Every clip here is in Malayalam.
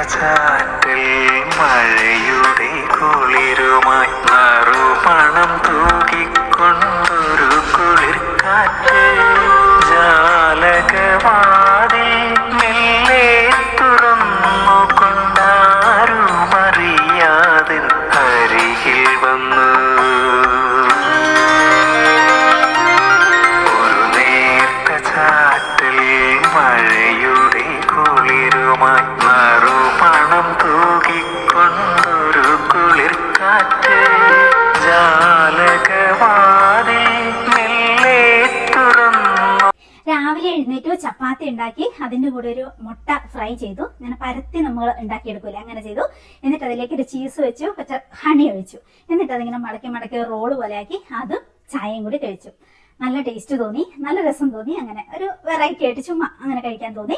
ചാറ്റൽ മഴയുടെ കുളിരുമായി നറുമണം തൂകിക്കൊണ്ടൊരു കുളിർക്കാറ്റ് ജാലകവാതിൽ മെല്ലെ തുറന്നു കൊണ്ടാരുമറിയാതെ അരികിൽ വന്നു. ഒരു നേർത്ത ചാറ്റൽ മഴയുടെ കുളിരുമായി നറുമണം തൂകിക്കൊണ്ടൊരു കുളിർക്കാറ്റ് ജാലകവാതിൽ മെല്ലെ തുറന്നു. രാവിലെ എഴുന്നേറ്റു ചപ്പാത്തി ഉണ്ടാക്കി അതിന്റെ കൂടെ ഒരു മുട്ട ഫ്രൈ ചെയ്തു. ഇങ്ങനെ പരത്തി നമ്മൾ ഉണ്ടാക്കിയെടുക്കൂലേ, അങ്ങനെ ചെയ്തു. എന്നിട്ട് അതിലേക്ക് ഒരു ചീസ് വെച്ചു, കുറച്ച് ഹണി ഒഴിച്ചു. എന്നിട്ട് അതിങ്ങനെ മടക്കി മടക്കി റോള് പോലെ ആക്കി അതും ചായയും കൂടി കഴിച്ചു. നല്ല ടേസ്റ്റ് തോന്നി, നല്ല രസം തോന്നി. അങ്ങനെ ഒരു വെറൈറ്റി ആയിട്ട് ചുമ്മാ അങ്ങനെ കഴിക്കാൻ തോന്നി.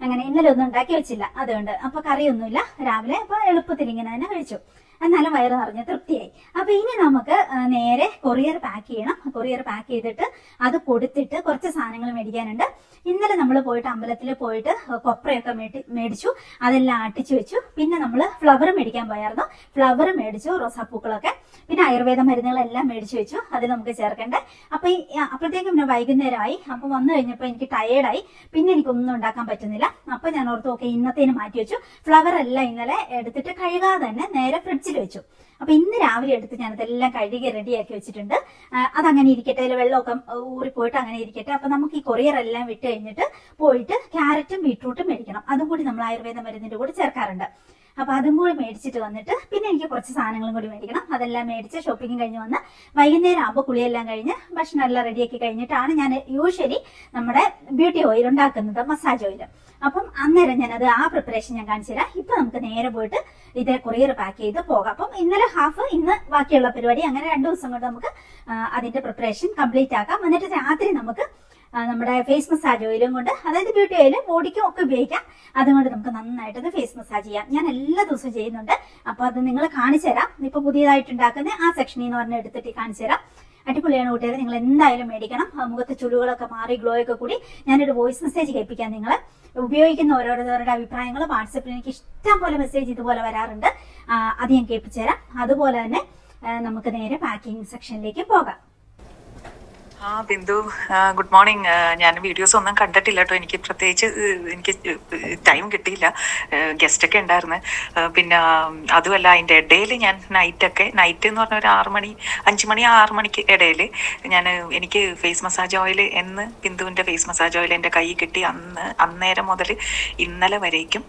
അങ്ങനെ ഇന്നലെ ഒന്നും ഉണ്ടാക്കി വെച്ചില്ല, അതുകൊണ്ട് അപ്പൊ കറിയൊന്നുമില്ല രാവിലെ. അപ്പൊ എളുപ്പത്തിൽ ഇങ്ങനെ തന്നെ കഴിച്ചു. എന്നാലും വയറ് നിറഞ്ഞ തൃപ്തിയായി. അപ്പൊ ഇനി നമുക്ക് നേരെ കൊറിയർ പാക്ക് ചെയ്യണം. കൊറിയർ പാക്ക് ചെയ്തിട്ട് അത് കൊടുത്തിട്ട് കുറച്ച് സാധനങ്ങൾ മേടിക്കാനുണ്ട്. ഇന്നലെ നമ്മൾ പോയിട്ട് അമ്പലത്തിൽ പോയിട്ട് കൊപ്രയൊക്കെ മേടിച്ചു, അതെല്ലാം ആട്ടിച്ചു വെച്ചു. പിന്നെ നമ്മൾ ഫ്ലവർ മേടിക്കാൻ പോയായിരുന്നു, ഫ്ലവർ മേടിച്ചു, റോസാപ്പൂക്കളൊക്കെ. പിന്നെ ആയുർവേദ മരുന്നുകളെല്ലാം മേടിച്ചു വെച്ചു, അത് നമുക്ക് ചേർക്കണ്ടേ. അപ്പൊ അപ്പോഴത്തേക്കും പിന്നെ വൈകുന്നേരമായി. അപ്പൊ വന്നു കഴിഞ്ഞപ്പോൾ എനിക്ക് ടയേർഡായി, പിന്നെ എനിക്കൊന്നും ഉണ്ടാക്കാൻ പറ്റുന്നില്ല. അപ്പൊ ഞാൻ ഓർത്തു ഓക്കെ ഇന്നത്തേന് മാറ്റി വെച്ചു. ഫ്ലവർ എല്ലാം ഇന്നലെ എടുത്തിട്ട് കഴുകാതെ തന്നെ നേരെ ഫ്രിഡ്ജിൽ വെച്ചു. അപ്പൊ ഇന്ന് രാവിലെ എടുത്ത് ഞാനതെല്ലാം കഴുകി റെഡിയാക്കി വെച്ചിട്ടുണ്ട്. അതങ്ങനെ ഇരിക്കട്ടെ, അതിൽ വെള്ളമൊക്കെ ഊറിപ്പോയിട്ട് അങ്ങനെ ഇരിക്കട്ടെ. അപ്പൊ നമുക്ക് ഈ കൊറിയർ എല്ലാം വിട്ട് കഴിഞ്ഞിട്ട് പോയിട്ട് ക്യാരറ്റും ബീട്രൂട്ടും മേടിക്കണം. അതും കൂടി നമ്മൾ ആയുർവേദ മരുന്നിന്റെ കൂടെ ചേർക്കാറുണ്ട്. അപ്പൊ അതും കൂടി മേടിച്ചിട്ട് വന്നിട്ട് പിന്നെ എനിക്ക് കുറച്ച് സാധനങ്ങളും കൂടി മേടിക്കണം. അതെല്ലാം മേടിച്ച് ഷോപ്പിംഗ് കഴിഞ്ഞ് വന്ന് വൈകുന്നേരം ആകുമ്പോൾ കുളിയെല്ലാം കഴിഞ്ഞ് ഭക്ഷണം എല്ലാം റെഡിയാക്കി കഴിഞ്ഞിട്ടാണ് ഞാൻ യൂഷ്വലി നമ്മുടെ ബ്യൂട്ടി ഓയിൽ ഉണ്ടാക്കുന്നത്, മസാജ് ഓയിൽ. അപ്പം അന്നേരം ഞാനത് ആ പ്രിപ്പറേഷൻ ഞാൻ കാണിച്ചു തരാം. ഇപ്പൊ നമുക്ക് നേരെ പോയിട്ട് ഇത് കൊറിയർ പാക്ക് ചെയ്ത് പോകാം. അപ്പം ഇന്നലെ ഹാഫ്, ഇന്ന് ബാക്കിയുള്ള പരിപാടി. അങ്ങനെ 2 ദിവസം കൊണ്ട് നമുക്ക് അതിന്റെ പ്രിപ്പറേഷൻ കംപ്ലീറ്റ് ആക്കാം. എന്നിട്ട് രാത്രി നമുക്ക് നമ്മുടെ ഫേസ് മസാജ് ഓയിലും കൊണ്ട്, അതായത് ബ്യൂട്ടി ഓയിലും ബോഡിക്കും ഒക്കെ ഉപയോഗിക്കാം. അതുകൊണ്ട് നമുക്ക് നന്നായിട്ട് ഫേസ് മസാജ് ചെയ്യാം. ഞാൻ എല്ലാ ദിവസവും ചെയ്യുന്നുണ്ട്. അപ്പൊ അത് നിങ്ങൾ കാണിച്ചു തരാം. ഇപ്പൊ പുതിയതായിട്ട് ഉണ്ടാക്കുന്ന ആ സെക്ഷനിൽ നിന്ന് പറഞ്ഞ് എടുത്തിട്ട് കാണിച്ചു തരാം. അടിപൊളിയാണ് കൂട്ടുകാരെ, നിങ്ങൾ എന്തായാലും മേടിക്കണം. മുഖത്ത് ചുളികളൊക്കെ മാറി ഗ്ലോ ഒക്കെ കൂടി ഞാനൊരു വോയിസ് മെസ്സേജ് കേൾപ്പിക്കാം. നിങ്ങൾ ഉപയോഗിക്കുന്ന ഓരോരുത്തരുടെ അഭിപ്രായങ്ങൾ വാട്സപ്പിൽ എനിക്ക് ഇഷ്ടം പോലെ മെസ്സേജ് ഇതുപോലെ വരാറുണ്ട്. അത് ഞാൻ കേൾപ്പിച്ചു തരാം. അതുപോലെ തന്നെ നമുക്ക് നേരെ പാക്കിംഗ് സെക്ഷനിലേക്ക് പോകാം. Bindu, good morning. ഞാൻ വീഡിയോസ് ഒന്നും കണ്ടിട്ടില്ല കേട്ടോ. എനിക്ക് പ്രത്യേകിച്ച് ടൈം കിട്ടിയില്ല, ഗസ്റ്റൊക്കെ ഉണ്ടായിരുന്നു. പിന്നെ അതുമല്ല അതിൻ്റെ ഇടയിൽ ഞാൻ നൈറ്റ് എന്ന് പറഞ്ഞ ഒരു 5 മണി 6 മണിക്ക് ഇടയിൽ എനിക്ക് ഫേസ് മസാജ് ഓയിൽ എന്ന് ബിന്ദുവിൻ്റെ ഫേസ് മസാജ് ഓയിൽ എൻ്റെ കൈ കിട്ടി അന്നേരം മുതൽ ഇന്നലെ വരേക്കും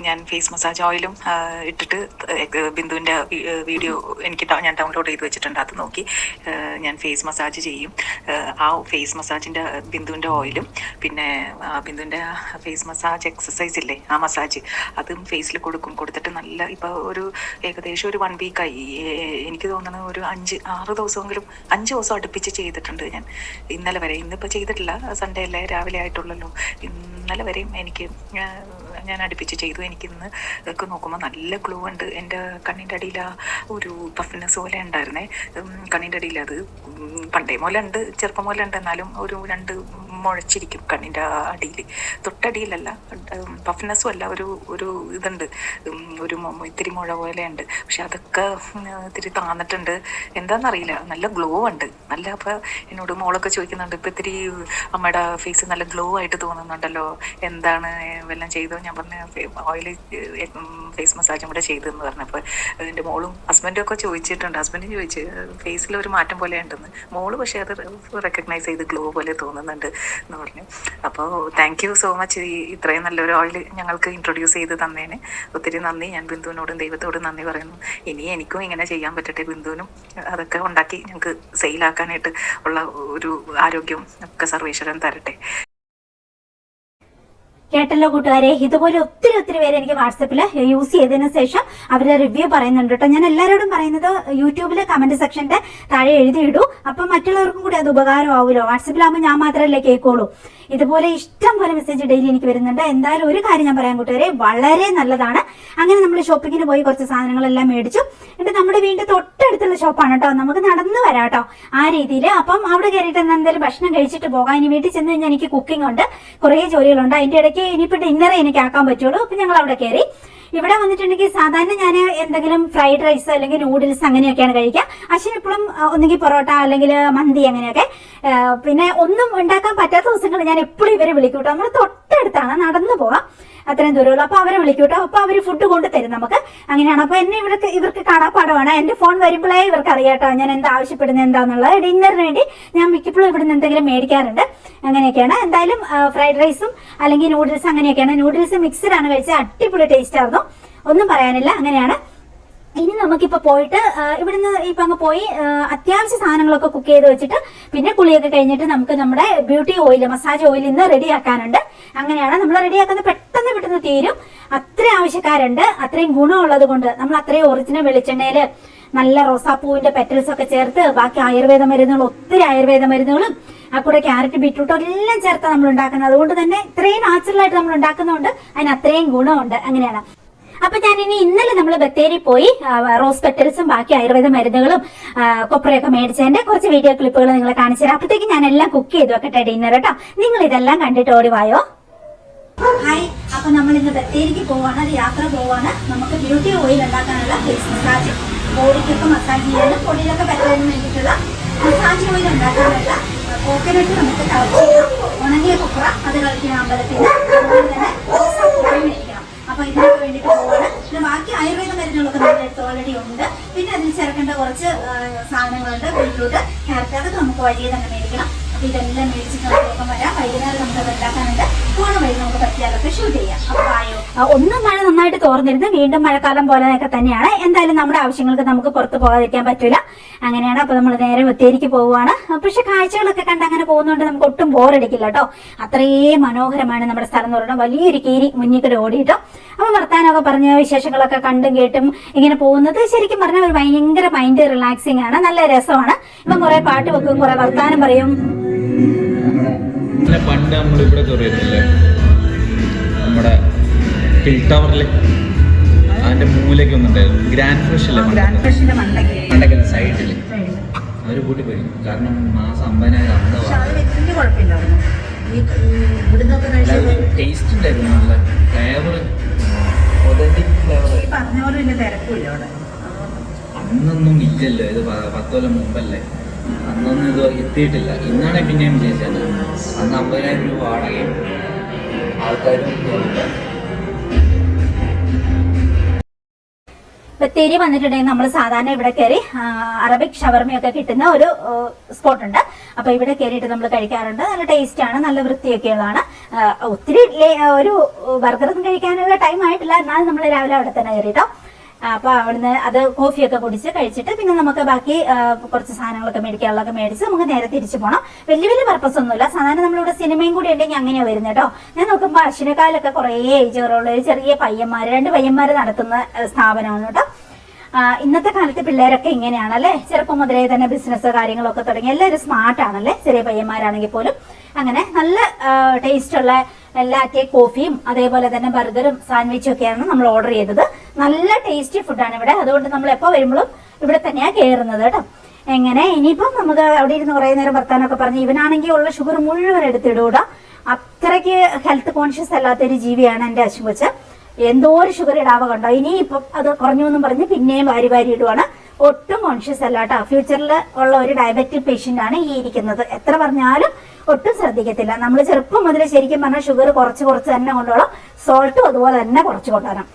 ഞാൻ ഫേസ് മസാജ് ഓയിലും ഇട്ടിട്ട് ബിന്ദുവിൻ്റെ വീഡിയോ ഞാൻ ഡൗൺലോഡ് ചെയ്ത് വെച്ചിട്ടുണ്ട്. അത് നോക്കി ഞാൻ ഫേസ് മസാജ് ചെയ്യും. ആ ഫേസ് മസാജിൻ്റെ ബിന്ദുവിൻ്റെ ഓയിലും പിന്നെ ബിന്ദുവിൻ്റെ ഫേസ് മസാജ് എക്സസൈസ് ഇല്ലേ, ആ മസാജ് അതും ഫേസിൽ കൊടുത്തിട്ട് നല്ല ഇപ്പോൾ ഒരു ഏകദേശം ഒരു 1 വീക്കായി. എനിക്ക് തോന്നുന്നത് ഒരു 5-6 ദിവസമെങ്കിലും 5 ദിവസം അടുപ്പിച്ച് ചെയ്തിട്ടുണ്ട് ഞാൻ ഇന്നലെ വരെ. ഇന്നിപ്പോൾ ചെയ്തിട്ടില്ല, സൺഡേ അല്ലേ, രാവിലെ ആയിട്ടുള്ളല്ലോ. ഇന്നലെ വരെയും ഞാൻ അടുപ്പിച്ച് ചെയ്തു. എനിക്കിന്ന് ഒക്കെ നോക്കുമ്പോൾ നല്ല ഗ്ലോ ഉണ്ട്. എൻ്റെ കണ്ണിൻ്റെ അടിയിൽ ഒരു പഫ്നെസ് പോലെ ഉണ്ടായിരുന്നേ കണ്ണിൻ്റെ അടിയിൽ. അത് പണ്ടേ പോലെ ഉണ്ട്, ചെറുപ്പം പോലെ ഉണ്ട്, എന്നാലും ഒരു 2 മുഴച്ചിരിക്കും കണ്ണിൻ്റെ അടിയിൽ. തൊട്ടടിയിലല്ല, പഫ്നെസ്സും അല്ല, ഒരു ഇതുണ്ട്, ഒരു ഇത്തിരി മുഴ പോലെ ഉണ്ട്. പക്ഷെ അതൊക്കെ ഇത്തിരി താന്നിട്ടുണ്ട്, എന്താണെന്നറിയില്ല. നല്ല ഗ്ലോ ഉണ്ട് നല്ല. അപ്പോൾ എന്നോട് മോളൊക്കെ ചോദിക്കുന്നുണ്ട്, ഇപ്പം ഇത്തിരി അമ്മയുടെ ഫേസ് നല്ല ഗ്ലോ ആയിട്ട് തോന്നുന്നുണ്ടല്ലോ, എന്താണ് വല്ലതും ചെയ്തോ? ഞാൻ പറഞ്ഞ ഓയിൽ ഫേസ് മസാജും കൂടെ ചെയ്തെന്ന് പറഞ്ഞപ്പോൾ എൻ്റെ മോളും ഹസ്ബൻഡും ഒക്കെ ചോദിച്ചിട്ടുണ്ട്. ഹസ്ബൻഡും ചോദിച്ചു ഫേസിൽ ഒരു മാറ്റം പോലെ ഉണ്ടെന്ന്. മോള് പക്ഷേ അത് റെക്കഗ്നൈസ് ചെയ്ത് ഗ്ലോ പോലെ തോന്നുന്നുണ്ട് എന്ന് പറഞ്ഞു. അപ്പോൾ താങ്ക് യു സോ മച്ച്, ഇത്രയും നല്ലൊരു ഓയിൽ ഞങ്ങൾക്ക് ഇൻട്രൊഡ്യൂസ് ചെയ്ത് തന്നേന് ഒത്തിരി നന്ദി. ഞാൻ ബിന്ദുവിനോടും ദൈവത്തോടും നന്ദി പറയുന്നു. ഇനി എനിക്കും ഇങ്ങനെ ചെയ്യാൻ പറ്റട്ടെ, ബിന്ദുവിനും അതൊക്കെ ഉണ്ടാക്കി ഞങ്ങൾക്ക് സെയിലാക്കാനായിട്ട് ഉള്ള ഒരു ആരോഗ്യം ഒക്കെ സർവേശ്വരൻ തരട്ടെ. കേട്ടല്ലോ കൂട്ടുകാരെ, ഇതുപോലെ ഒത്തിരി പേര് എനിക്ക് വാട്സപ്പിൽ യൂസ് ചെയ്തതിനു ശേഷം അവരുടെ റിവ്യൂ പറയുന്നുണ്ട് കേട്ടോ. ഞാൻ എല്ലാവരോടും പറയുന്നത് യൂട്യൂബിലെ കമന്റ് സെക്ഷന്റെ താഴെ എഴുതിയിടൂ. അപ്പൊ മറ്റുള്ളവർക്കും കൂടി അത് ഉപകാരമാവുമല്ലോ. വാട്സപ്പിലാകുമ്പോൾ ഞാൻ മാത്രമല്ലേ കേൾക്കുള്ളൂ. ഇതുപോലെ ഇഷ്ടം പോലെ മെസ്സേജ് ഡെയിലി എനിക്ക് വരുന്നുണ്ട്. എന്തായാലും ഒരു കാര്യം ഞാൻ പറയാൻ കൂട്ടുകാരെ, വളരെ നല്ലതാണ്. അങ്ങനെ നമ്മൾ ഷോപ്പിങ്ങിന് പോയി കുറച്ച് സാധനങ്ങളെല്ലാം മേടിച്ചു. എന്നിട്ട് നമ്മുടെ വീടിന്റെ തൊട്ടടുത്തുള്ള ഷോപ്പാണ് കേട്ടോ, നമുക്ക് നടന്നു വരാം കേട്ടോ ആ രീതിയിൽ. അപ്പം അവിടെ കയറിയിട്ട് എന്തായാലും ഭക്ഷണം കഴിച്ചിട്ട് പോകാം. ഇനി വീട്ടിൽ ചെന്ന് കഴിഞ്ഞാൽ എനിക്ക് കുക്കിംഗ് ഉണ്ട്, കുറേ ജോലികളുണ്ട്. അതിന്റെ ഇടയ്ക്ക് ഇനിയിപ്പോൾ ഡിന്നറേ എനിക്ക് ആക്കാൻ പറ്റുള്ളൂ. അപ്പൊ ഞങ്ങൾ അവിടെ കയറി ഇവിടെ വന്നിട്ടുണ്ടെങ്കിൽ സാധാരണ ഞാൻ എന്തെങ്കിലും ഫ്രൈഡ് റൈസ് അല്ലെങ്കിൽ നൂഡിൽസ് അങ്ങനെയൊക്കെയാണ് കഴിക്കുക. അശ്വിന് എപ്പോഴും ഒന്നുകിൽ പൊറോട്ട അല്ലെങ്കിൽ മന്തി അങ്ങനെയൊക്കെ. പിന്നെ ഒന്നും ഉണ്ടാക്കാൻ പറ്റാത്ത ദിവസങ്ങൾ ഞാൻ എപ്പോഴും ഇവരെ വിളിക്കൂട്ടോ. നമ്മൾ തൊട്ടടുത്താണ്, നടന്നു പോകാം, അത്രയും ദൂരമുള്ളൂ. അപ്പൊ അവരെ വിളിക്കൂട്ടോ. അപ്പൊ അവര് ഫുഡ് കൊണ്ട് തരും നമുക്ക്. അങ്ങനെയാണ്. അപ്പൊ എന്നെ ഇവർക്ക് കാണാപ്പാടമാണ്. എന്റെ ഫോൺ വരുമ്പോഴേ ഇവർക്ക് അറിയാട്ടോ ഞാൻ എന്താ ആവശ്യപ്പെടുന്നത് എന്താന്നുള്ളത്. ഡിന്നറിന് വേണ്ടി ഞാൻ മിക്കപ്പോഴും ഇവിടുന്ന് എന്തെങ്കിലും മേടിക്കാറുണ്ട്. അങ്ങനെയൊക്കെയാണ്. എന്തായാലും ഫ്രൈഡ് റൈസും അല്ലെങ്കിൽ നൂഡിൽസ് അങ്ങനെയൊക്കെയാണ്. നൂഡിൽസ് മിക്സ്ഡ് ആണ് കഴിച്ചത്, അടിപൊളി ടേസ്റ്റ് ആയിരുന്നു, ഒന്നും പറയാനില്ല. അങ്ങനെയാണ്. ഇനി നമുക്കിപ്പോ പോയിട്ട് ഇവിടുന്ന് ഇപ്പൊ അങ്ങ് പോയി അത്യാവശ്യ സാധനങ്ങളൊക്കെ കുക്ക് ചെയ്ത് വെച്ചിട്ട് പിന്നെ കുളിയൊക്കെ കഴിഞ്ഞിട്ട് നമുക്ക് നമ്മുടെ ബ്യൂട്ടി ഓയിൽ, മസാജ് ഓയിൽ ഇന്ന് റെഡിയാക്കാനുണ്ട്. അങ്ങനെയാണ്. നമ്മൾ റെഡിയാക്കുന്നത് പെട്ടെന്ന് തീരും. അത്രയും ആവശ്യക്കാരുണ്ട്. അത്രയും ഗുണമുള്ളത് കൊണ്ട് നമ്മൾ അത്രയും ഒറിജിനൽ വെളിച്ചെണ്ണയില് നല്ല റോസാപ്പൂവിന്റെ പെറ്റൽസ് ഒക്കെ ചേർത്ത് ബാക്കി ആയുർവേദ മരുന്നുകൾ, ഒത്തിരി ആയുർവേദ മരുന്നുകളും ആ കൂടെ ക്യാരറ്റ് ബീറ്റ്റൂട്ടും എല്ലാം ചേർത്താണ് നമ്മൾ ഉണ്ടാക്കുന്നത്. അതുകൊണ്ട് തന്നെ ഇത്രയും നാച്ചുറൽ ആയിട്ട് നമ്മൾ ഉണ്ടാക്കുന്നതുകൊണ്ട് അതിന് അത്രയും ഗുണമുണ്ട്. അങ്ങനെയാണ്. അപ്പൊ ഞാൻ ഇന്നലെ നമ്മൾ ബത്തേരി പോയി റോസ് പെറ്റൽസും ബാക്കി ആയുർവേദ മരുന്നുകളും കൊപ്രയൊക്കെ മേടിച്ചതിന്റെ കുറച്ച് വീഡിയോ ക്ലിപ്പുകൾ നിങ്ങളെ കാണിച്ചു തരാം. അപ്പോഴത്തേക്ക് ഞാൻ എല്ലാം കുക്ക് ചെയ്തു വെക്കട്ടെ ഡിന്നർ കേട്ടോ. നിങ്ങൾ ഇതെല്ലാം കണ്ടിട്ട് ഓടിവായോ. ഹായ്, അപ്പൊ നമ്മൾ ഇന്ന് ബത്തേരിക്ക് പോവാണ്, ഒരു യാത്ര പോവാണ്. നമുക്ക് ബ്യൂട്ടി ഓയിൽ ഉണ്ടാക്കാനുള്ള ഫേസ് മസാജ്, ബോഡിക്കൊക്കെ മസാജ് ചെയ്യാനും പൊടിയിലൊക്കെ പറ്റാനും വേണ്ടിയിട്ടുള്ള മസാജ് ഓയിൽ ഉണ്ടാക്കാനുള്ള കോക്കനട്ട് നമുക്ക് കളക്ട് ചെയ്യാം. ഉണങ്ങിയ കൊപ്ര അത് കളിക്കുന്ന അമ്പലത്തിൽ നിന്ന്. അതുപോലെ തന്നെ മേടിക്കണം. അപ്പൊ ഇതിനൊക്കെ വേണ്ടിയിട്ട് പോവാണ്. പിന്നെ ബാക്കി ആയുർവേദ മരുന്നുകളൊക്കെ നമ്മുടെ അടുത്ത് ഓൾറെഡി ഉണ്ട്. പിന്നെ അതിൽ ചേർക്കേണ്ട കുറച്ച് സാധനങ്ങളുണ്ട്. ബീറ്റ്റൂട്ട്, ക്യാരറ്റ്, അതൊക്കെ നമുക്ക് വഴിയെ തന്നെ മേടിക്കണം. അപ്പൊ ഇതെല്ലാം മേടിച്ചിട്ട് നമുക്ക് വരാം. വൈകുന്നേരം നമുക്ക് അത് ഉണ്ടാക്കാനുണ്ട്. പോണ വഴി നമുക്ക് പറ്റിയാലൊക്കെ ഷൂട്ട് ചെയ്യാം. അപ്പൊ ആയോ. ഒന്നും മഴ നന്നായിട്ട് തോർന്നിരുന്നു, വീണ്ടും മഴക്കാലം പോലെയൊക്കെ തന്നെയാണ്. എന്തായാലും നമ്മുടെ ആവശ്യങ്ങൾക്ക് നമുക്ക് പുറത്ത് പോകാതിരിക്കാൻ പറ്റില്ല. അങ്ങനെയാണ്. അപ്പൊ നമ്മൾ നേരെ ബത്തേരിക്ക് പോവുകയാണ്. പക്ഷെ കാഴ്ചകളൊക്കെ കണ്ട് അങ്ങനെ പോകുന്നതുകൊണ്ട് നമുക്ക് ഒട്ടും ബോറടിക്കില്ല കേട്ടോ. അത്രയും മനോഹരമാണ് നമ്മുടെ സ്ഥലം എന്ന് പറയുന്നത്. വലിയൊരു കീരി മുന്നിൽ ഓടിയിട്ടോ. അപ്പൊ വർത്താനമൊക്കെ പറഞ്ഞ വിശേഷങ്ങളൊക്കെ കണ്ടും കേട്ടും ഇങ്ങനെ പോകുന്നത് ശരിക്കും പറഞ്ഞാൽ ഒരു ഭയങ്കര മൈൻഡ് റിലാക്സിങ് ആണ്, നല്ല രസമാണ്. ഇപ്പം കുറെ പാട്ട് വെക്കും, കുറെ വർത്താനം പറയും. പണ്ട് നമ്മളിവിടെ കയറിയിരുന്നില്ലേ, നമ്മുടെ ഹിൽ ടവറില് അതിന്റെ മൂലയ്ക്ക് ഒന്നുണ്ടായിരുന്നു, ഗ്രാൻഡ് ഫ്രഷില്ലേ, മണ്ടക്കൽ സൈഡില് അവര് കൂട്ടി പോയി. കാരണം മാസം 50,000 ടേസ്റ്റ് ഉണ്ടായിരുന്നു, നല്ല ഫ്ലേവർ, ഒതന്റിക് ഫ്ലേവർ. അന്നൊന്നും ഇല്ലല്ലോ, ഇത് 10 കൊല്ലം മുമ്പല്ലേ, അന്നൊന്നും ഇത് എത്തിയിട്ടില്ല. ഇന്നാണ് പിന്നെയും വിജയിച്ചത്. അന്ന് 50,000 രൂപ വാടകയും ആൾക്കാരും. ബത്തേരി വന്നിട്ടുണ്ടെങ്കിൽ നമ്മൾ സാധാരണ ഇവിടെ കയറി അറബിക് ഷവർമയൊക്കെ കിട്ടുന്ന ഒരു സ്പോട്ട് ഉണ്ട്. അപ്പൊ ഇവിടെ കയറിയിട്ട് നമ്മൾ കഴിക്കാറുണ്ട്. നല്ല ടേസ്റ്റ് ആണ്, നല്ല വൃത്തിയൊക്കെയുള്ളതാണ്. ഒത്തിരി ഒരു ബർഗറൊന്നും കഴിക്കാനുള്ള ടൈം ആയിട്ടില്ല, എന്നാലും നമ്മൾ രാവിലെ അവിടെ തന്നെ കയറിട്ടോ. അപ്പൊ അവിടുന്ന് അത് കോഫിയൊക്കെ കുടിച്ച് കഴിച്ചിട്ട് പിന്നെ നമുക്ക് ബാക്കി കുറച്ച് സാധനങ്ങളൊക്കെ മേടിക്കാനുള്ളതൊക്കെ മേടിച്ച് നമുക്ക് നേരെ തിരിച്ചു പോകണം. വലിയ പർപ്പസ് ഒന്നുമില്ല. സാധാരണ നമ്മളിവിടെ സിനിമയും കൂടി ഉണ്ടെങ്കിൽ അങ്ങനെയാ വരുന്നത് കേട്ടോ. ഞാൻ നോക്കുമ്പോൾ അശ്വിനക്കാലൊക്കെ കുറേ ഏജുകളുള്ള ഒരു ചെറിയ പയ്യന്മാര്, 2 പയ്യന്മാര് നടത്തുന്ന സ്ഥാപനമാണ് കേട്ടോ. ഇന്നത്തെ കാലത്ത് പിള്ളേരൊക്കെ ഇങ്ങനെയാണല്ലേ, ചെറുപ്പം മുതലേ തന്നെ ബിസിനസ് കാര്യങ്ങളൊക്കെ തുടങ്ങി. എല്ലാവരും സ്മാർട്ടാണല്ലേ, ചെറിയ പയ്യന്മാരാണെങ്കിൽ പോലും. അങ്ങനെ നല്ല ടേസ്റ്റുള്ള ലാറ്റെ കോഫിയും അതേപോലെ തന്നെ ബർഗറും സാൻഡ്വിച്ചും ഒക്കെയാണ് നമ്മൾ ഓർഡർ ചെയ്തത്. നല്ല ടേസ്റ്റി ഫുഡാണ് ഇവിടെ. അതുകൊണ്ട് നമ്മൾ എപ്പോൾ വരുമ്പോഴും ഇവിടെ തന്നെയാണ് കയറുന്നത് കേട്ടോ. എങ്ങനെ ഇനിയിപ്പം നമുക്ക് അവിടെ ഇരുന്ന് കുറേ നേരം വർത്താനൊക്കെ പറഞ്ഞ്, ഇവനാണെങ്കിൽ ഉള്ള ഷുഗർ മുഴുവൻ എടുത്തിടൂടാ. അത്രയ്ക്ക് ഹെൽത്ത് കോൺഷ്യസ് അല്ലാത്തൊരു ജീവിയാണ് എൻ്റെ അശ്വച്ച്. എന്തോ ഒരു ഷുഗർ ഇടാവ കണ്ടോ. ഇനിയിപ്പം അത് കുറഞ്ഞു എന്നും പറഞ്ഞ് പിന്നെയും വാരി ഇടുവാണ്. ഒട്ടും കോൺഷ്യസ് അല്ല കേട്ടോ. ഫ്യൂച്ചറിൽ ഉള്ള ഒരു ഡയബറ്റിക് പേഷ്യന്റ് ആണ് ഈ ഇരിക്കുന്നത്. എത്ര പറഞ്ഞാലും ഒട്ടും ശ്രദ്ധിക്കത്തില്ല. നമ്മൾ ചെറുപ്പം മുതൽ ശരിക്കും പറഞ്ഞാൽ ഷുഗർ കുറച്ച് തന്നെ കൊണ്ടുപോകണം. സോൾട്ടും അതുപോലെ തന്നെ കുറച്ച് കൊണ്ടുവരണം.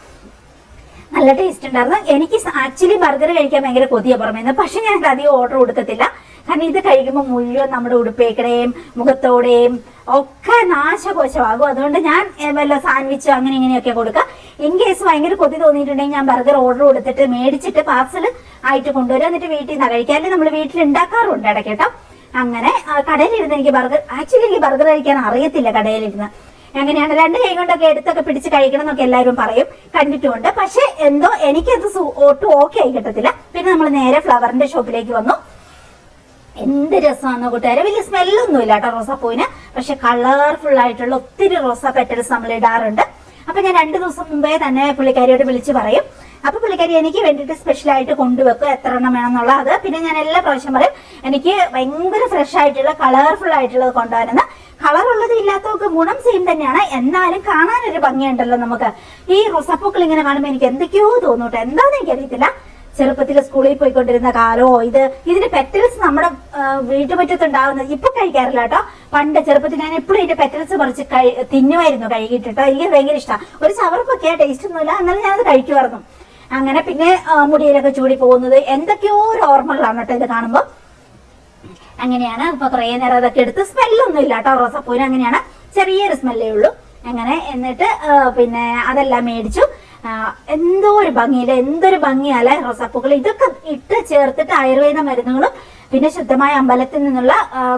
നല്ല ടേസ്റ്റ് ഉണ്ടായിരുന്നു. എനിക്ക് ആക്ച്വലി ബർഗർ കഴിക്കാൻ ഭയങ്കര കൊതിയ പുറമേന്ന്. പക്ഷെ ഞാൻ അധികം ഓർഡർ കൊടുക്കത്തില്ല. കാരണം ഇത് കഴിക്കുമ്പോൾ മുഴുവൻ നമ്മുടെ ഉടുപ്പേക്കടെയും മുഖത്തോടെയും ഒക്കെ നാശകോശമാകും. അതുകൊണ്ട് ഞാൻ വല്ല സാൻഡ്വിച്ചോ അങ്ങനെ ഇങ്ങനെയൊക്കെ കൊടുക്കുക. ഇൻ കേസ് ഭയങ്കര കൊതി തോന്നിയിട്ടുണ്ടെങ്കിൽ ഞാൻ ബർഗർ ഓർഡർ കൊടുത്തിട്ട് മേടിച്ചിട്ട് പാർസൽ ആയിട്ട് കൊണ്ടുവരും. എന്നിട്ട് വീട്ടിൽ നിന്ന് കഴിക്കാനും നമ്മൾ വീട്ടിൽ ഉണ്ടാക്കാറുണ്ട് ഇടയ്ക്കേട്ടോ. അങ്ങനെ കടയിലിരുന്ന് എനിക്ക് ബർഗർ കഴിക്കാൻ അറിയത്തില്ല. കടയിലിരുന്ന് അങ്ങനെയാണ് 2 കൈ കൊണ്ടൊക്കെ എടുത്തൊക്കെ പിടിച്ച് കഴിക്കണം എന്നൊക്കെ എല്ലാവരും പറയും, കണ്ടിട്ടുമുണ്ട്. പക്ഷെ എന്തോ എനിക്കത് ഒട്ടും ഓക്കെ ആയി കിട്ടത്തില്ല. പിന്നെ നമ്മൾ നേരെ ഫ്ലവറിന്റെ ഷോപ്പിലേക്ക് വന്നു. എന്ത് രസമാണ് കൂട്ടുകാരെ. വലിയ സ്മെല്ലൊന്നും ഇല്ല കേട്ടോ റോസാപ്പൂവിന്. പക്ഷെ കളർഫുൾ ആയിട്ടുള്ള ഒത്തിരി റോസാ പെറ്റൽസ് നമ്മൾ ഇടാറുണ്ട്. അപ്പൊ ഞാൻ 2 ദിവസം മുമ്പേ തന്നെ പുള്ളിക്കാരിയോട് വിളിച്ച് പറയും. അപ്പൊ പുള്ളിക്കാരി എനിക്ക് വേണ്ടിയിട്ട് സ്പെഷ്യലായിട്ട് കൊണ്ടുവെക്കും, എത്ര എണ്ണം വേണമെന്നുള്ള. അത് പിന്നെ ഞാൻ എല്ലാ പ്രാവശ്യം പറയും എനിക്ക് ഭയങ്കര ഫ്രഷ് ആയിട്ടുള്ള കളർഫുൾ ആയിട്ടുള്ളത് കൊണ്ടുവരുന്ന. കളറുള്ളത് ഗുണമില്ലാത്തവർക്ക് ഗുണം സെയിം തന്നെയാണ്, എന്നാലും കാണാനൊരു ഭംഗിയുണ്ടല്ലോ നമുക്ക്. ഈ റോസാപ്പൂക്കൾ ഇങ്ങനെ കാണുമ്പോൾ എനിക്ക് എന്തൊക്കെയോ തോന്നൂട്ടെ, എന്താണെന്ന് എനിക്കറിയത്തില്ല. ചെറുപ്പത്തിൽ സ്കൂളിൽ പോയിക്കൊണ്ടിരുന്ന കാലോ ഇതിന്റെ പെറ്റൽസ് നമ്മുടെ വീട്ടുമുറ്റത്തുണ്ടാവുന്നത് ഇപ്പൊ കഴിക്കാറില്ല കേട്ടോ. പണ്ട് ചെറുപ്പത്തിൽ ഞാൻ എപ്പോഴും ഇതിന്റെ പെറ്റൽസ് പറിച്ച് തിന്നുമായിരുന്നു കഴുകിയിട്ടോ. എനിക്ക് ഭയങ്കര ഇഷ്ടമാണ്. ഒരു ചവർപ്പൊക്കെ ടേസ്റ്റ് ഒന്നുമില്ല, എന്നാലും ഞാനത് കഴിക്കുമായിരുന്നു. അങ്ങനെ പിന്നെ മുടിയിലൊക്കെ ചൂടി പോകുന്നത് എന്തൊക്കെയോ ഒരു ഓർമ്മകളാണ് കേട്ടോ ഇത് കാണുമ്പോൾ. അങ്ങനെയാണ്. ഇപ്പൊ കുറേ നേരം അതൊക്കെ എടുത്ത് സ്മെല്ലൊന്നും ഇല്ല കേട്ടോ റോസാപ്പൂവിന്, അങ്ങനെയാണ്, ചെറിയൊരു സ്മെല്ലേ ഉള്ളൂ. അങ്ങനെ എന്നിട്ട് പിന്നെ അതെല്ലാം മേടിച്ചു. എന്തൊരു ഭംഗിയില്ല, എന്തൊരു ഭംഗിയല്ലേ റോസാപ്പൂക്കൾ. ഇതൊക്കെ ഇട്ട് ചേർത്തിട്ട് ആയുർവേദ മരുന്നുകളും പിന്നെ ശുദ്ധമായ അമ്പലത്തിൽ നിന്നുള്ള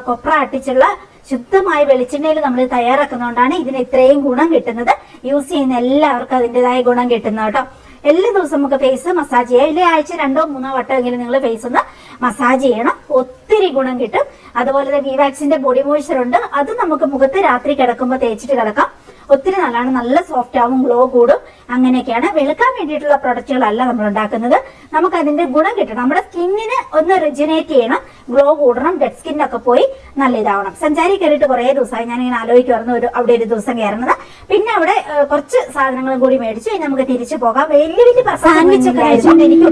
കൊപ്ര അട്ടിച്ചുള്ള ശുദ്ധമായ വെളിച്ചെണ്ണയിൽ നമ്മൾ തയ്യാറാക്കുന്നതുകൊണ്ടാണ് ഇതിന് ഇത്രയും ഗുണം കിട്ടുന്നത്. യൂസ് ചെയ്യുന്ന എല്ലാവർക്കും അതിൻ്റെതായ ഗുണം കിട്ടുന്നത് കേട്ടോ. എല്ലാ ദിവസവും നമുക്ക് ഫേസ് മസാജ് ചെയ്യാം. ഇല്ലേ ആഴ്ച 2-3 വട്ടമെങ്കിലും നിങ്ങൾ ഫേസ് ഒന്ന് മസാജ് ചെയ്യണം. ഒത്തിരി ഗുണം കിട്ടും. അതുപോലെ വിവാക്സിന്റെ ബോഡി മോയ്സ്ചർ ഉണ്ട്, അത് നമുക്ക് മുഖത്ത് രാത്രി കിടക്കുമ്പോൾ തേച്ചിട്ട് കിടക്കാം. ഒത്തിരി നല്ലതാണ്, നല്ല സോഫ്റ്റ് ആവും, ഗ്ലോ കൂടും. അങ്ങനെയൊക്കെയാണ്. വെളുക്കാൻ വേണ്ടിയിട്ടുള്ള പ്രൊഡക്റ്റുകളല്ല നമ്മൾ ഉണ്ടാക്കുന്നത്. നമുക്ക് അതിന്റെ ഗുണം കിട്ടണം. നമ്മുടെ സ്കിന്നിന് ഒന്ന് റിജനേറ്റ് ചെയ്യണം, ഗ്ലോ കൂടണം, ഡെഡ് സ്കിന്നൊക്കെ പോയി നല്ല ഇതാവണം. സഞ്ചാരി കയറിയിട്ട് കുറേ ദിവസമായി ഞാനിങ്ങനെ ആലോചിക്കുമായിരുന്നു അവിടെ ഒരു ദിവസം കയറുന്നത്. പിന്നെ അവിടെ കുറച്ച് സാധനങ്ങളും കൂടി മേടിച്ചു. ഇനി നമുക്ക് തിരിച്ചു പോകാം. വലിയ സാൻഡ്വിച്ച് ഒക്കെ കഴിച്ചുകൊണ്ട് എനിക്ക്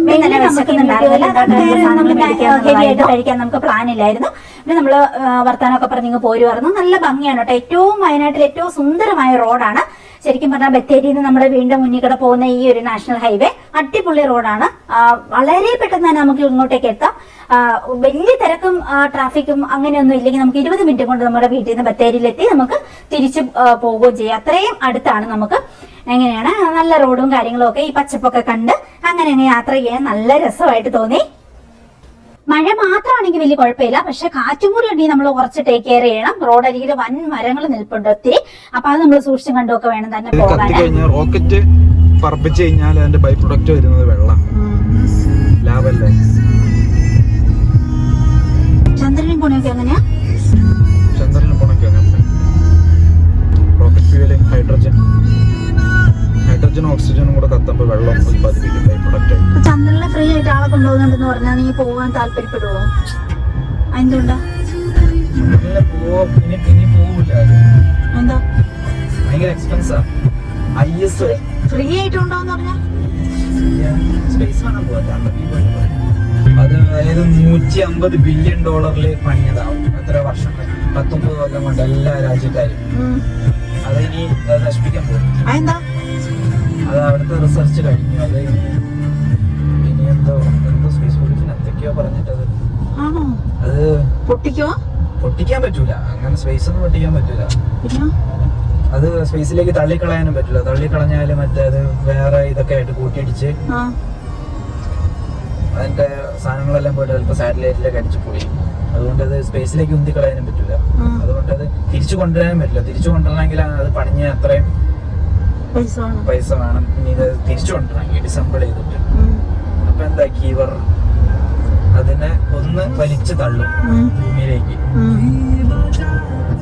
ഹെവിയായിട്ട് കഴിക്കാൻ നമുക്ക് പ്ലാൻ ഇല്ലായിരുന്നു. പിന്നെ നമ്മള് വർത്താനമൊക്കെ പറഞ്ഞ് പോരുമായിരുന്നു. നല്ല ഭംഗിയാണ് കേട്ടോ. ഏറ്റവും വയനാട്ടിൽ ഏറ്റവും സുന്ദരമായ റോഡാണ് ശരിക്കും പറഞ്ഞാൽ. ബത്തേരിയിൽ നിന്ന് നമ്മുടെ വീടിന്റെ മുന്നിൽ കൂടെ പോകുന്ന ഈ ഒരു നാഷണൽ ഹൈവേ അടിപൊളി റോഡാണ്. വളരെ പെട്ടെന്ന് തന്നെ നമുക്ക് ഇങ്ങോട്ടേക്ക് എത്താം. വലിയ തിരക്കും ട്രാഫിക്കും അങ്ങനെയൊന്നും ഇല്ലെങ്കിൽ നമുക്ക് 20 മിനിറ്റ് കൊണ്ട് നമ്മുടെ വീട്ടിൽ നിന്ന് ബത്തേരിയിലെത്തി നമുക്ക് തിരിച്ചു പോവുകയും ചെയ്യാം. അത്രയും അടുത്താണ് നമുക്ക്. എങ്ങനെയാണ് നല്ല റോഡും കാര്യങ്ങളും ഒക്കെ ഈ പച്ചപ്പൊക്കെ കണ്ട് അങ്ങനെ യാത്ര ചെയ്യാൻ നല്ല രസമായിട്ട് തോന്നി. മഴ മാത്രമാണെങ്കിൽ വലിയ കുഴപ്പമില്ല, പക്ഷെ കാറ്റും കൂടി ഉണ്ടെങ്കിൽ നമ്മൾ കുറച്ച് ടേക്ക് കെയർ ചെയ്യണം. റോഡരികിൽ വൻ മരങ്ങൾ നിൽപ്പുണ്ട് ഒത്തിരി. അപ്പൊ അത് നമ്മൾ സൂക്ഷിച്ചും കണ്ടുമൊക്കെ വേണം തന്നെ പോകാൻ. റോക്കറ്റ് പറപ്പിച്ച് കഴിഞ്ഞാൽ അതിന്റെ ബൈ പ്രൊഡക്റ്റ് വരുന്നത് വെള്ളം ലാഭല്ലേ. ചന്ദ്രനും പോണൊക്കെ എങ്ങനെയാ? ചന്ദ്രനിൽ പോണൊക്കെ റോക്കറ്റ് ഫ്യൂവല് ഹൈഡ്രജൻ ഓക്സിജനും കൂടെ കത്തുമ്പോൾ വെള്ളം ഉത്പാദിപ്പിക്കും ബൈ പ്രൊഡക്റ്റ്. ചന്ദ്രനിലെ ഫ്രീ ആയിട്ട് ആളെ കൊണ്ടുപോകുന്നുണ്ടെന്ന് പറഞ്ഞാൽ നീ പോകാൻ താല്പര്യപ്പെടുവോ? എന്തുകൊണ്ടാ? എന്താ ഭയങ്കര എക്സ്പെൻസാ. ഫ്രീ ആയിട്ട് ഉണ്ടോന്ന് പറഞ്ഞാ സ്പേസ് വേണം പോകാൻ. അത് അതായത് $150 ബില്യൺ പണിയതാവും. എത്ര വർഷങ്ങൾ, 19 കൊല്ലം കൊണ്ട് എല്ലാ രാജ്യക്കാരും അതിനി നശിപ്പിക്കാൻ പോകും. അത് അവിടുത്തെ റിസർച്ച് കഴിഞ്ഞു. അത് ഇനി എന്തോ സ്പേസ് പൊല്യൂഷൻ എന്തൊക്കെയോ പറഞ്ഞിട്ടത് അത് പൊട്ടിക്കാൻ പറ്റൂല. അങ്ങനെ സ്പേസ് ഒന്നും പൊട്ടിക്കാൻ പറ്റൂല. അത് സ്പേസിലേക്ക് തള്ളിക്കളയാനും പറ്റില്ല. തള്ളിക്കളഞ്ഞാല് മറ്റേത് വേറെ ഇതൊക്കെ ആയിട്ട് കൂട്ടിയിടിച്ച് അതിന്റെ സാധനങ്ങളെല്ലാം പോയിട്ട് ചിലപ്പോൾ സാറ്റലൈറ്റിലേക്ക് അടിച്ചു പോയി. അതുകൊണ്ട് അത് സ്പേസിലേക്ക് ഉന്തിക്കളയാനും പറ്റില്ല. അതുകൊണ്ട് അത് തിരിച്ചു കൊണ്ടുവരാനും പറ്റില്ല. തിരിച്ചു കൊണ്ടുവരണമെങ്കിൽ അത് പണിഞ്ഞ അത്രയും പൈസ വേണം. ഇനി ഇത് തിരിച്ചു കൊണ്ടുവരണമെങ്കിൽ ഡിസംബിൾ ചെയ്തിട്ട്. അപ്പൊ എന്താക്കി ഇവർ അതിനെ ഒന്ന് വലിച്ചു തള്ളും ഭൂമിയിലേക്ക്.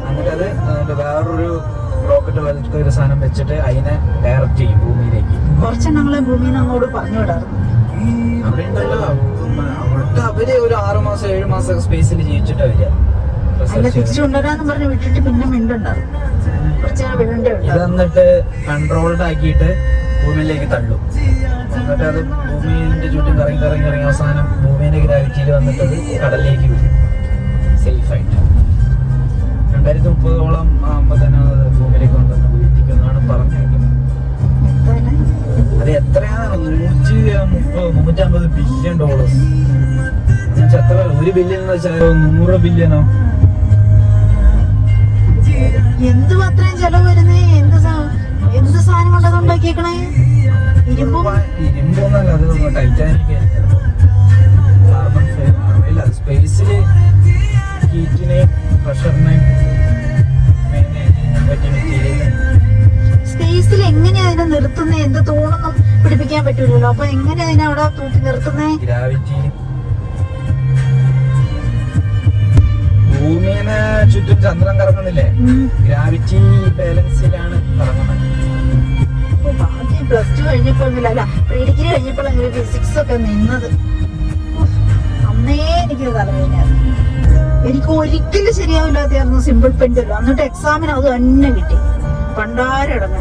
എന്നിട്ട് അത് വേറൊരു റോക്കറ്റ് പോലത്തെ ഒരു സാധനം വെച്ചിട്ട് അതിനെ ഡയറക്റ്റ് ചെയ്യും ഭൂമിയിലേക്ക്. കുറച്ചെണ്ണങ്ങളെ ഭൂമിയിൽ നിന്ന് അങ്ങോട്ട് പറഞ്ഞു വിടാറുണ്ട്. അവിടെ ഉണ്ടല്ലോ അവിടുത്തെ അവര് ഒരു 6 മാസം 7 മാസം സ്പേസിൽ ജീവിച്ചിട്ടാ വരിക. തിരിച്ചു കൊണ്ടുവരാന്ന് പറഞ്ഞ് വിട്ടിട്ട് പിന്നെ മിണ്ടുണ്ടാവും. ഇത് എന്നിട്ട് കൺട്രോൾഡ് ആക്കിയിട്ട് ഭൂമിയിലേക്ക് തള്ളും. എന്നിട്ട് അത് ഭൂമിന്റെ ചുറ്റും കറങ്ങി അവസാനം ഭൂമിയുടെ ഗ്രാവിറ്റിയിൽ വന്നിട്ട് അത് കടലിലേക്ക് വരും സേഫായിട്ട്. 2030 ആകുമ്പോ തന്നെ അത് ഭൂമിയിലേക്ക് കൊണ്ടുവന്ന് വീഴ്ത്തിക്കുന്നാണ് പറഞ്ഞിരിക്കുന്നത്. അത് എത്രയാണ്? $150 ബില്യൺ. എത്ര? 1 ബില്യൺ എന്ന് വെച്ചാൽ 100 ബില്യണോ? എന്ത് അത്രയും ചെലവ് വരുന്നേ? എന്ത് സാധനം കൊണ്ടത് ഉണ്ടാക്കിയേക്കണേ? ഇരുമ്പൊന്നല്ല, അത് ടൈറ്റാനിക് കാർബൺ ഫൈബർ. സ്പേസില് ഹീറ്റിനെ പ്രഷറിനെ പറ്റിയ മെറ്റീരിയൽ. സ്പേസിൽ എങ്ങനെയാ അതിനെ നിർത്തുന്നത്? എന്ത് തൂണൊന്നും പിടിപ്പിക്കാൻ പറ്റൂലല്ലോ. അപ്പൊ എങ്ങനെയാ അതിനെ അവിടെ തൂക്കി നിർത്തുന്നേ? ഗ്രാവിറ്റി. ഭൂമിനെ ചുറ്റും ചന്ദ്രൻ കറങ്ങുന്നില്ലേ? ഗ്രാവിറ്റി ബാലൻസിലാണ് കറങ്ങുന്നത്. +2 കഴിഞ്ഞപ്പോഴൊന്നുമില്ല, പ്രീ ഡിഗ്രി കഴിഞ്ഞപ്പോഴെങ്കിലും ഫിസിക്സ് ഒക്കെ നിന്നത്. അന്നേ എനിക്ക് തലവേദനയായിരുന്നു. എനിക്ക് ഒരിക്കലും ശരിയാവില്ലാതെയായിരുന്നു സിമ്പിൾ പെൻഡുലം. എന്നിട്ട് എക്സാമിന് അത് തന്നെ കിട്ടി. പണ്ടാരടങ്ങ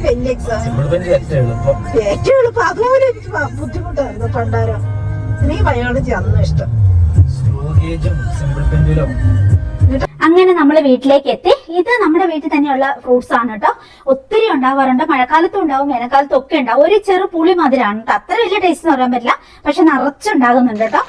വലിയ എക്സാം ഏറ്റവും എളുപ്പം. അതുപോലെ എനിക്ക് ബുദ്ധിമുട്ടായിരുന്നു പണ്ടാരം. എനിക്ക് ബയോളജി അന്നും ഇഷ്ടം. അങ്ങനെ നമ്മൾ വീട്ടിലേക്ക് എത്തി. ഇത് നമ്മുടെ വീട്ടിൽ തന്നെയുള്ള ഫ്രൂട്ട്സ് ആണ് കേട്ടോ. ഒത്തിരി ഉണ്ടാവാറുണ്ട്, മഴക്കാലത്തും ഉണ്ടാവും വേനൽക്കാലത്തും ഒക്കെ ഉണ്ടാവും. ഒരു ചെറു പുളി മധുരമാണ് കേട്ടോ, അത്ര വലിയ ടേസ്റ്റ് എന്ന് പറയാൻ പറ്റില്ല, പക്ഷെ നിറച്ചുണ്ടാകുന്നുണ്ട് കേട്ടോ.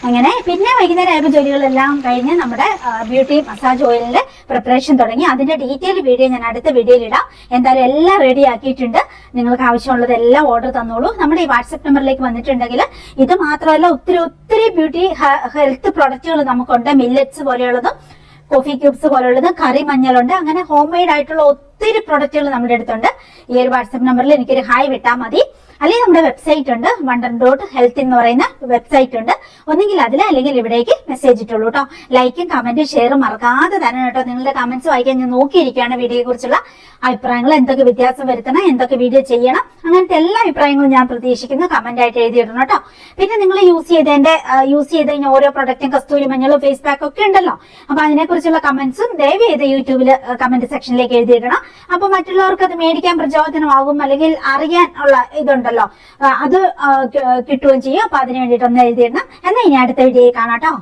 അങ്ങനെ പിന്നെ വൈകുന്നേരം ആയപ്പോൾ ജോലികളെല്ലാം കഴിഞ്ഞ് നമ്മുടെ ബ്യൂട്ടി മസാജ് ഓയിലിന്റെ പ്രിപ്പറേഷൻ തുടങ്ങി. അതിന്റെ ഡീറ്റെയിൽ വീഡിയോ ഞാൻ അടുത്ത വീഡിയോയിൽ ഇടാം. എന്തായാലും എല്ലാം റെഡി ആക്കിയിട്ടുണ്ട്. നിങ്ങൾക്ക് ആവശ്യമുള്ളത് എല്ലാം ഓർഡർ തന്നോളൂ. നമ്മുടെ ഈ വാട്സപ്പ് നമ്പറിലേക്ക് വന്നിട്ടുണ്ടെങ്കിൽ ഇത് മാത്രമല്ല ഒത്തിരി ബ്യൂട്ടി ഹെൽത്ത് പ്രൊഡക്റ്റുകൾ നമുക്കുണ്ട്. മില്ലറ്റ്സ് പോലെയുള്ളതും കോഫി ക്യൂബ്സ് പോലെയുള്ളത്, കറി മഞ്ഞളുണ്ട്, അങ്ങനെ ഹോം മെയ്ഡ് ആയിട്ടുള്ള ഒത്തിരി പ്രൊഡക്റ്റുകൾ നമ്മുടെ അടുത്തുണ്ട്. ഈ ഒരു വാട്സപ്പ് നമ്പറിൽ എനിക്കൊരു ഹായ് വിട്ടാൽ മതി. അല്ലെങ്കിൽ നമ്മുടെ വെബ്സൈറ്റ് ഉണ്ട്, wonder.health എന്ന് പറയുന്ന വെബ്സൈറ്റ് ഉണ്ട്. ഒന്നെങ്കിൽ അതിൽ അല്ലെങ്കിൽ ഇവിടേക്ക് മെസ്സേജ് ഇട്ടുള്ളൂ കേട്ടോ. ലൈക്കും കമന്റും ഷെയറും മറക്കാതെ തന്നെ കേട്ടോ. നിങ്ങളുടെ കമന്റ്സ് വായിക്കാൻ ഞാൻ നോക്കിയിരിക്കുകയാണ്. വീഡിയോയെ കുറിച്ചുള്ള അഭിപ്രായങ്ങൾ, എന്തൊക്കെ വ്യത്യാസം വരുത്തണം, എന്തൊക്കെ വീഡിയോ ചെയ്യണം, അങ്ങനത്തെ എല്ലാ അഭിപ്രായങ്ങളും ഞാൻ പ്രതീക്ഷിക്കുന്നു. കമന്റ് ആയിട്ട് എഴുതിയിടണം കേട്ടോ. പിന്നെ നിങ്ങൾ യൂസ് ചെയ്ത് കഴിഞ്ഞ ഓരോ പ്രൊഡക്റ്റും കസ്തൂരി മഞ്ഞളും ഫേസ് പാക്കും ഒക്കെ ഉണ്ടല്ലോ. അപ്പൊ അതിനെക്കുറിച്ചുള്ള കമന്റ്സും ദയവ് ചെയ്ത് യൂട്യൂബിൽ കമന്റ് സെക്ഷനിലേക്ക് എഴുതിയിടണം. അപ്പൊ മറ്റുള്ളവർക്ക് അത് മേടിക്കാൻ പ്രചോദനമാകും, അല്ലെങ്കിൽ അറിയാൻ ഉള്ള ഇതുണ്ടല്ലോ, അത് കിട്ടുകയും ചെയ്യും. അപ്പൊ അതിന് വേണ്ടിയിട്ട് ഒന്ന് എഴുതിയിടണം. എന്നാൽ ഇനി അടുത്ത വീഡിയോയിൽ കാണാം കേട്ടോ.